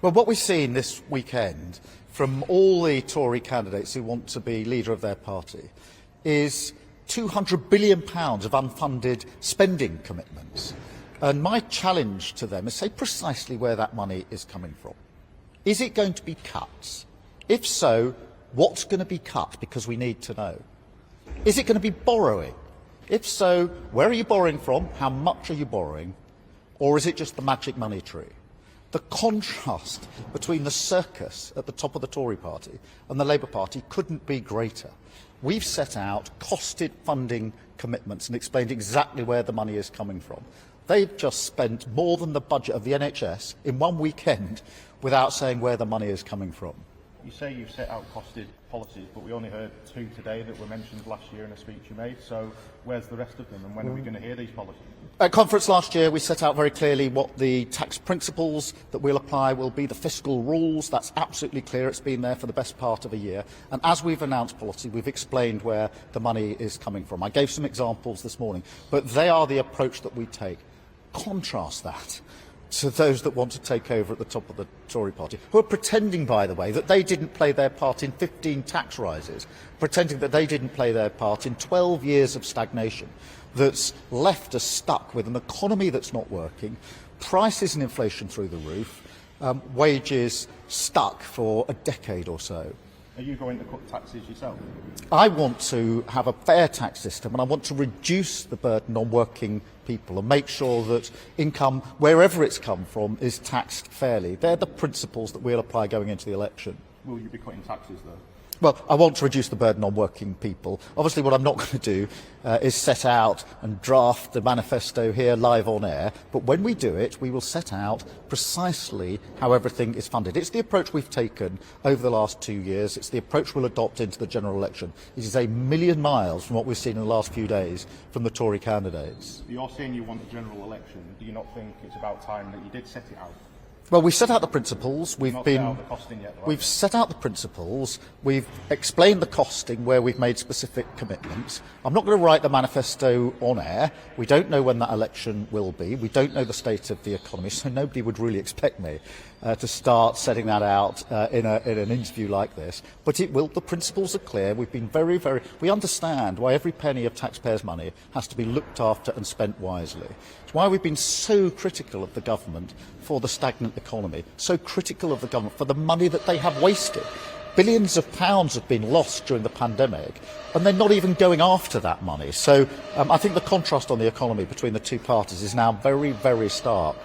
Well, what we've seen this weekend from all the Tory candidates who want to be leader of their party is £200 billion of unfunded spending commitments. And my challenge to them is say precisely where that money is coming from. Is it going to be cuts? If so, what's going to be cut? Because we need to know. Is it going to be borrowing? If so, where are you borrowing from? How much are you borrowing? Or is it just the magic money tree? The contrast between the circus at the top of the Tory party and the Labour Party couldn't be greater. We've set out costed funding commitments and explained exactly where the money is coming from. They've just spent more than the budget of the NHS in one weekend without saying where the money is coming from. You say you've set out costed policies, but we only heard 2 today that were mentioned last year in a speech you made. So where's the rest of them, and when are we going to hear these policies? At conference last year, we set out very clearly what the tax principles that we'll apply will be, the fiscal rules. That's absolutely clear. It's been there for the best part of a year. And as we've announced policy, we've explained where the money is coming from. I gave some examples this morning, but they are the approach that we take. Contrast that to those that want to take over at the top of the Tory party, who are pretending, by the way, that they didn't play their part in 15 tax rises, pretending that they didn't play their part in 12 years of stagnation that's left us stuck with an economy that's not working, prices and inflation through the roof, wages stuck for a decade or so. Are you going to cut taxes yourself? I want to have a fair tax system, and I want to reduce the burden on working people and make sure that income, wherever it's come from, is taxed fairly. They're the principles that we'll apply going into the election. Will you be cutting taxes, though? Well, I want to reduce the burden on working people. Obviously, what I'm not going to do is set out and draft the manifesto here live on air, but when we do it, we will set out precisely how everything is funded. It's the approach we've taken over the last 2 years. It's the approach we'll adopt into the general election. It is a million miles from what we've seen in the last few days from the Tory candidates. You're saying you want a general election. Do you not think it's about time that you did set it out? Well, we've set out the principles. We've set out the principles. We've explained the costing where we've made specific commitments. I'm not going to write the manifesto on air. We don't know when that election will be. We don't know the state of the economy, so nobody would really expect me to start setting that out in an interview like this. But it will. The principles are clear. We've been we understand why every penny of taxpayers' money has to be looked after and spent wisely. It's why we've been so critical of the government for the stagnant economy, so critical of the government for the money that they have wasted. Billions of pounds have been lost during the pandemic, and they're not even going after that money. So I think the contrast on the economy between the two parties is now very, very stark.